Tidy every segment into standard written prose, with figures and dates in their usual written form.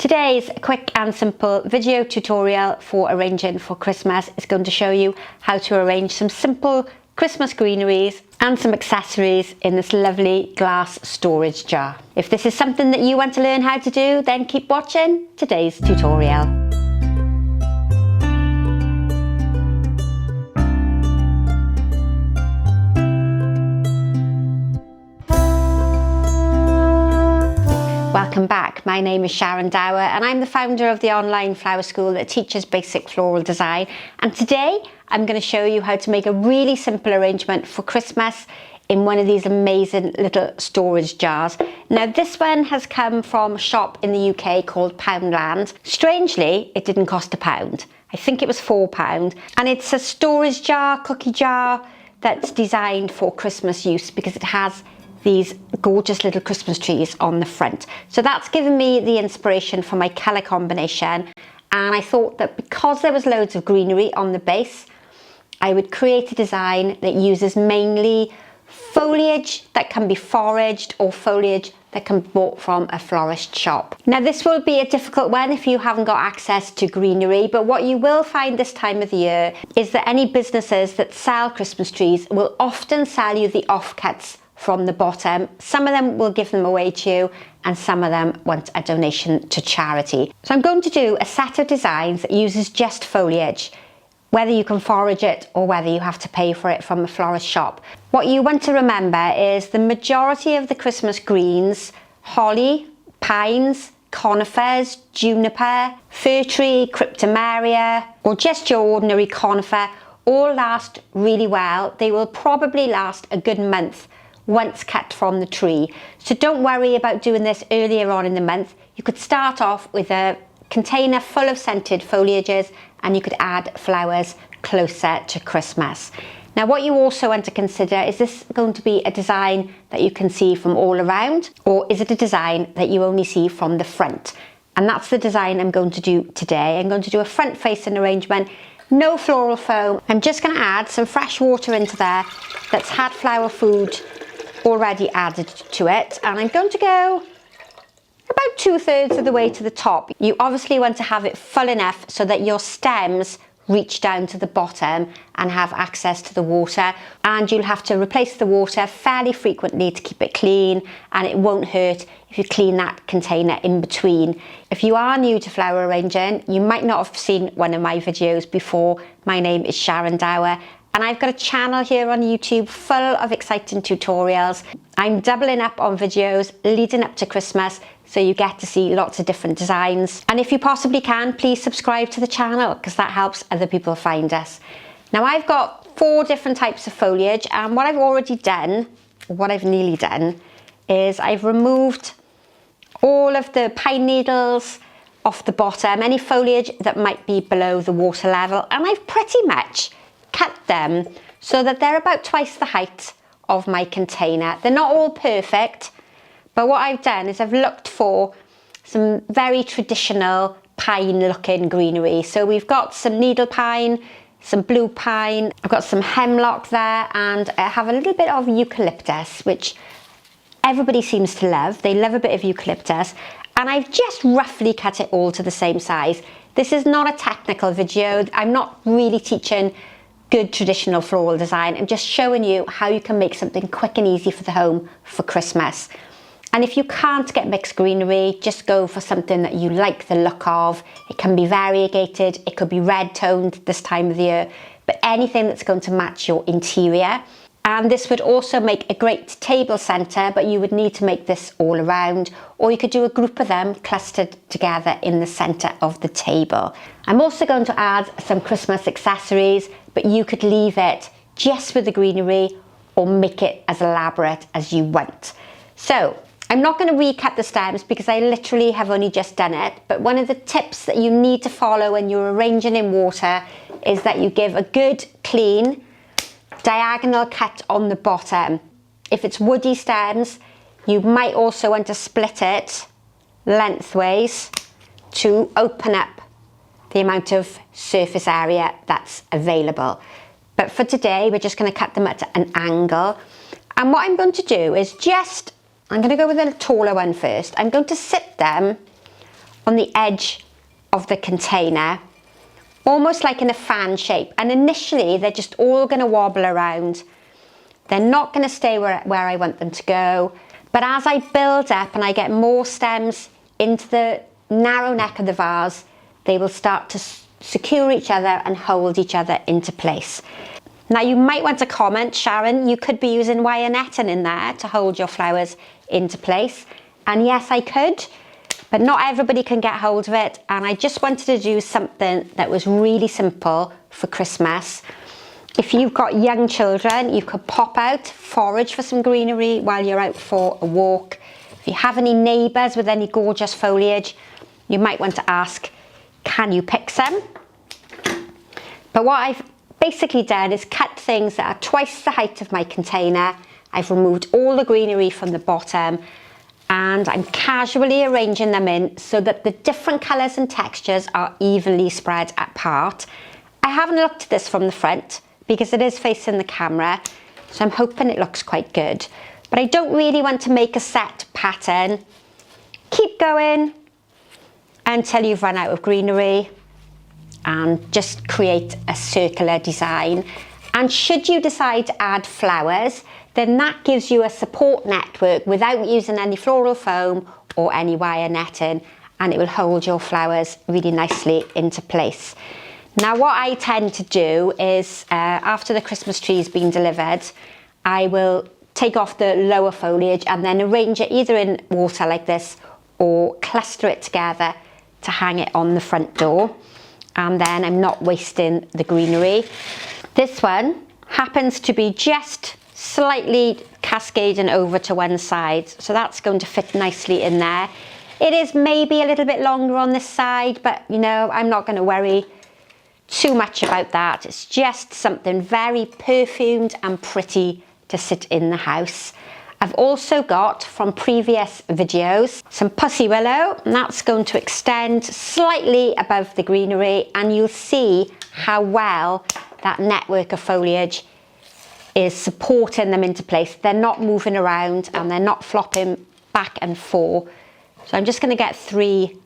Today's quick and simple video tutorial for arranging for Christmas is going to show you how to arrange some simple Christmas greeneries and some accessories in this lovely glass storage jar. If this is something that you want to learn how to do, then keep watching today's tutorial. Welcome back. My name is Sharon Dower and I'm the founder of the online flower school that teaches basic floral design, and today I'm going to show you how to make a really simple arrangement for Christmas in one of these amazing little storage jars. Now this one has come from a shop in the UK called Poundland. Strangely, it didn't cost £1. I think it was £4, and it's a storage jar, cookie jar, that's designed for Christmas use because it has these gorgeous little Christmas trees on the front. So that's given me the inspiration for my colour combination, and I thought that because there was loads of greenery on the base, I would create a design that uses mainly foliage that can be foraged or foliage that can be bought from a florist shop. Now this will be a difficult one if you haven't got access to greenery, but what you will find this time of the year is that any businesses that sell Christmas trees will often sell you the offcuts from the bottom. Some of them will give them away to you and some of them want a donation to charity. So I'm going to do a set of designs that uses just foliage, whether you can forage it or whether you have to pay for it from a florist shop. What you want to remember is the majority of the Christmas greens, holly, pines, conifers, juniper, fir tree, cryptomeria, or just your ordinary conifer, all last really well. They will probably last a good month once cut from the tree. So don't worry about doing this earlier on in the month. You could start off with a container full of scented foliages and you could add flowers closer to Christmas. Now what you also want to consider, is this going to be a design that you can see from all around, or is it a design that you only see from the front? And that's the design I'm going to do today. I'm going to do a front facing arrangement, no floral foam. I'm just going to add some fresh water into there that's had flower food already added to it, and I'm going to go about 2/3 of the way to the top. You obviously want to have it full enough so that your stems reach down to the bottom and have access to the water, and you'll have to replace the water fairly frequently to keep it clean, and it won't hurt if you clean that container in between. If you are new to flower arranging, you might not have seen one of my videos before. My name is Sharon Dower and I've got a channel here on YouTube full of exciting tutorials. I'm doubling up on videos leading up to Christmas, so you get to see lots of different designs. And if you possibly can, please subscribe to the channel because that helps other people find us. Now I've got 4 different types of foliage, and what I've already done, or what I've nearly done, is I've removed all of the pine needles off the bottom, any foliage that might be below the water level, and I've pretty much cut them so that they're about twice the height of my container. They're not all perfect, but what I've done is I've looked for some very traditional pine looking greenery. So we've got some needle pine, some blue pine, I've got some hemlock there, and I have a little bit of eucalyptus, which everybody seems to love. They love a bit of eucalyptus, and I've just roughly cut it all to the same size. This is not a technical video. I'm not really teaching good traditional floral design. I'm just showing you how you can make something quick and easy for the home for Christmas. And if you can't get mixed greenery, just go for something that you like the look of. It can be variegated, it could be red toned this time of the year, but anything that's going to match your interior. And this would also make a great table centre, but you would need to make this all around, or you could do a group of them clustered together in the centre of the table. I'm also going to add some Christmas accessories, but you could leave it just with the greenery or make it as elaborate as you want. So I'm not going to recut the stems because I literally have only just done it, but one of the tips that you need to follow when you're arranging in water is that you give a good clean diagonal cut on the bottom. If it's woody stems, you might also want to split it lengthways to open up the amount of surface area that's available. But for today, we're just going to cut them at an angle. And what I'm going to do is I'm going to go with a taller one first. I'm going to sit them on the edge of the container, almost like in a fan shape. And initially they're just all going to wobble around. They're not going to stay where I want them to go. But as I build up and I get more stems into the narrow neck of the vase, they will start to secure each other and hold each other into place. Now you might want to comment, Sharon, you could be using wire netting in there to hold your flowers into place. And yes, I could, but not everybody can get hold of it. And I just wanted to do something that was really simple for Christmas. If you've got young children, you could pop out, forage for some greenery while you're out for a walk. If you have any neighbours with any gorgeous foliage, you might want to ask, can you pick some? But what I've basically done is cut things that are twice the height of my container. I've removed all the greenery from the bottom and I'm casually arranging them in so that the different colours and textures are evenly spread apart. I haven't looked at this from the front because it is facing the camera, so I'm hoping it looks quite good. But I don't really want to make a set pattern. Keep going until you've run out of greenery and just create a circular design. And should you decide to add flowers, then that gives you a support network without using any floral foam or any wire netting, and it will hold your flowers really nicely into place. Now what I tend to do is, after the Christmas tree's been delivered, I will take off the lower foliage and then arrange it either in water like this or cluster it together to hang it on the front door. And then I'm not wasting the greenery. This one happens to be just slightly cascading over to one side, so that's going to fit nicely in there. It is maybe a little bit longer on this side, but you know, I'm not going to worry too much about that. It's just something very perfumed and pretty to sit in the house. I've also got, from previous videos, some pussy willow, and that's going to extend slightly above the greenery, and you'll see how well that network of foliage is supporting them into place. They're not moving around and they're not flopping back and forth. So I'm just going to get 3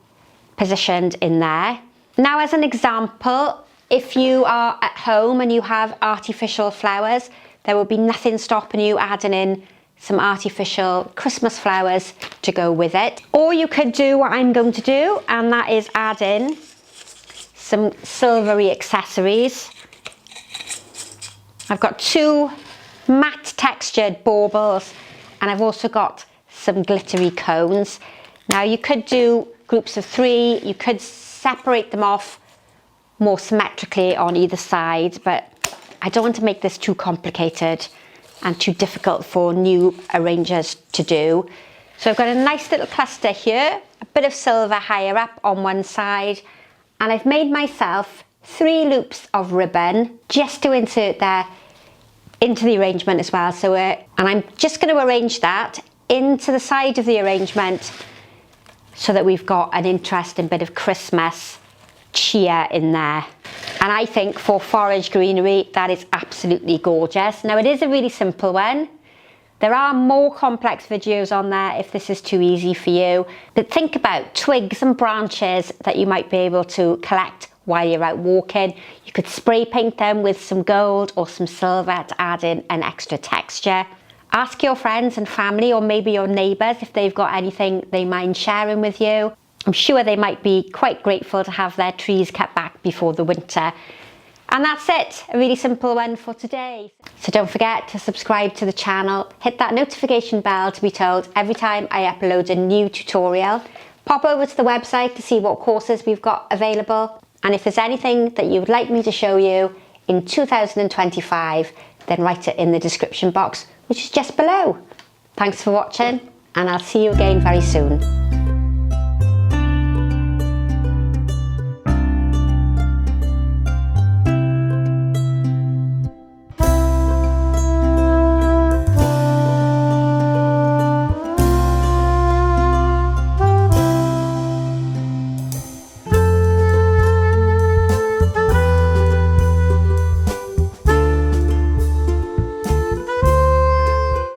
positioned in there. Now, as an example, if you are at home and you have artificial flowers, there will be nothing stopping you adding in some artificial Christmas flowers to go with it. Or you could do what I'm going to do, and that is add in some silvery accessories. I've got 2 matte textured baubles, and I've also got some glittery cones. Now you could do groups of 3, you could separate them off more symmetrically on either side, but I don't want to make this too complicated and too difficult for new arrangers to do. So I've got a nice little cluster here, a bit of silver higher up on one side, and I've made myself 3 loops of ribbon just to insert there into the arrangement as well. So and I'm just going to arrange that into the side of the arrangement so that we've got an interesting bit of Christmas cheer in there. And I think for forage greenery, that is absolutely gorgeous. Now, it is a really simple one. There are more complex videos on there if this is too easy for you. But think about twigs and branches that you might be able to collect while you're out walking. You could spray paint them with some gold or some silver to add in an extra texture. Ask your friends and family, or maybe your neighbours, if they've got anything they mind sharing with you. I'm sure they might be quite grateful to have their trees cut back before the winter. And that's it, a really simple one for today. So don't forget to subscribe to the channel, hit that notification bell to be told every time I upload a new tutorial. Pop over to the website to see what courses we've got available. And if there's anything that you would like me to show you in 2025, then write it in the description box, which is just below. Thanks for watching, and I'll see you again very soon.